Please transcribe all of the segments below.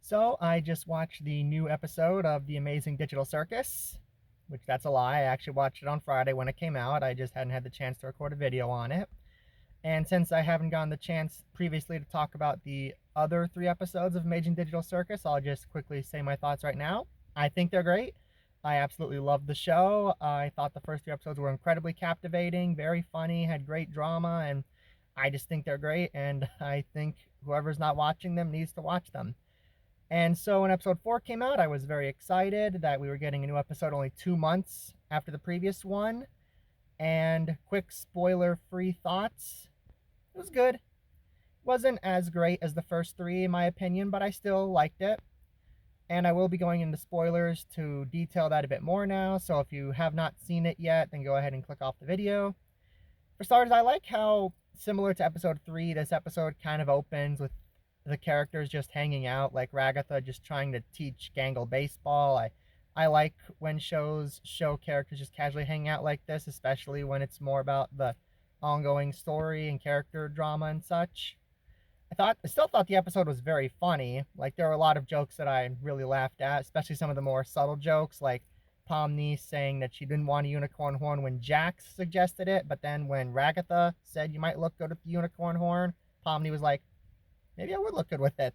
So I just watched the new episode of The Amazing Digital Circus, which that's a lie. I actually watched it on Friday when it came out. I just hadn't had the chance to record a video on it. And since I haven't gotten the chance previously to talk about the other three episodes of Amazing Digital Circus, I'll just quickly say my thoughts right now. I think they're great. I absolutely loved the show. I thought the first three episodes were incredibly captivating, very funny, had great drama, and I just think they're great. And I think whoever's not watching them needs to watch them. And so when episode 4 came out, I was very excited that we were getting a new episode only 2 months after the previous one. And quick spoiler free thoughts, it was good. It wasn't as great as the first three, in my opinion, but I still liked it. And I will be going into spoilers to detail that a bit more now. So if you have not seen it yet, then go ahead and click off the video. For starters, I like how, similar to episode 3, this episode kind of opens with the characters just hanging out, like Ragatha just trying to teach Gangle baseball. I like when shows show characters just casually hanging out like this, especially when it's more about the ongoing story and character drama and such. I still thought the episode was very funny. Like, there were a lot of jokes that I really laughed at, especially some of the more subtle jokes, like Pomni saying that she didn't want a unicorn horn when Jax suggested it, but then when Ragatha said you might look good with the unicorn horn, Pomni was like, maybe I would look good with it.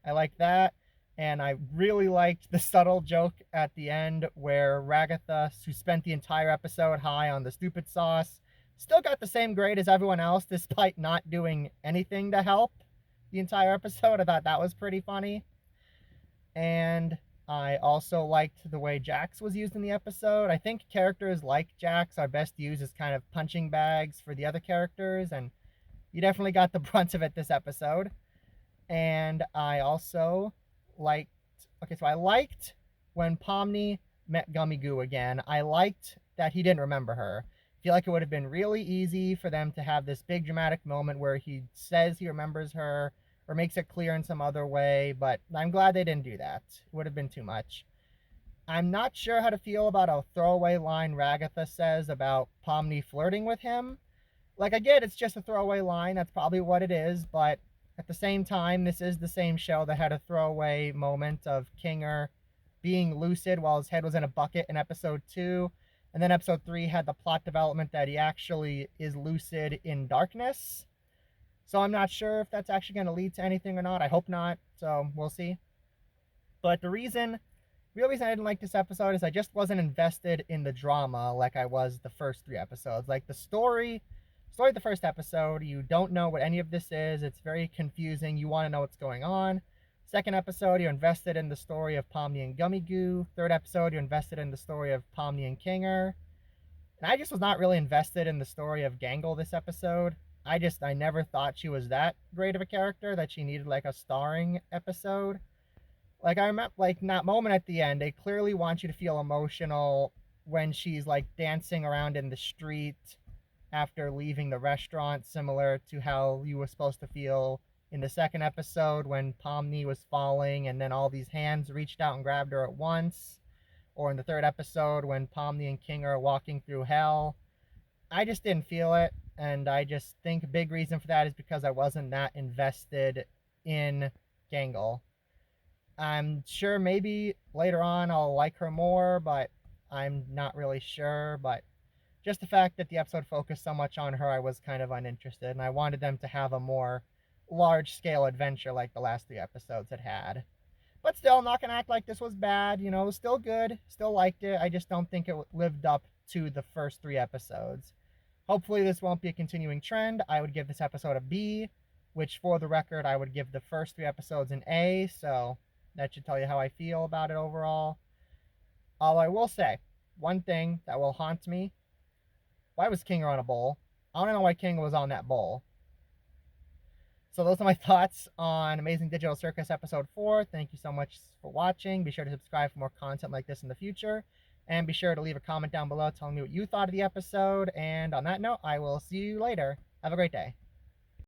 I like that. And I really liked the subtle joke at the end where Ragatha, who spent the entire episode high on the stupid sauce, still got the same grade as everyone else despite not doing anything to help the entire episode. I thought that was pretty funny. And I also liked the way Jax was used in the episode. I think characters like Jax are best used as kind of punching bags for the other characters, and you definitely got the brunt of it this episode. And I also liked, I liked when Pomni met Gummy Goo again. I liked that he didn't remember her. I feel like it would have been really easy for them to have this big dramatic moment where he says he remembers her or makes it clear in some other way, but I'm glad they didn't do that. It would have been too much. I'm not sure how to feel about a throwaway line Ragatha says about Pomni flirting with him. Like, I get it's just a throwaway line, that's probably what it is, but at the same time, this is the same show that had a throwaway moment of Kinger being lucid while his head was in a bucket in episode 2. And then episode 3 had the plot development that he actually is lucid in darkness. So I'm not sure if that's actually going to lead to anything or not. I hope not. So we'll see. But the real reason I didn't like this episode is I just wasn't invested in the drama like I was the first 3 episodes. Like, the story of the first episode, you don't know what any of this is. It's very confusing. You want to know what's going on. Second episode, you're invested in the story of Pomni and Gummy Goo. Third episode, you're invested in the story of Pomni and Kinger. And I just was not really invested in the story of Gangle this episode. I never thought she was that great of a character that she needed like a starring episode. Like, I remember, like, in that moment at the end, they clearly want you to feel emotional when she's like dancing around in the street after leaving the restaurant, similar to how you were supposed to feel in the second episode when Pomni was falling and then all these hands reached out and grabbed her at once, or in the third episode when Pomni and King are walking through hell. I just didn't feel it, and I just think a big reason for that is because I wasn't that invested in Gangle. I'm sure maybe later on I'll like her more, but I'm not really sure. But just the fact that the episode focused so much on her, I was kind of uninterested, and I wanted them to have a more large-scale adventure like the last 3 episodes had. But still, I'm not going to act like this was bad. You know, it was still good, still liked it. I just don't think it lived up to the first 3 episodes. Hopefully this won't be a continuing trend. I would give this episode a B, which, for the record, I would give the first 3 episodes an A, so that should tell you how I feel about it overall. Although I will say, one thing that will haunt me: why was Kinger on a bowl? I want to know why Kinger was on that bowl. So those are my thoughts on Amazing Digital Circus episode 4. Thank you so much for watching. Be sure to subscribe for more content like this in the future. And be sure to leave a comment down below telling me what you thought of the episode. And on that note, I will see you later. Have a great day.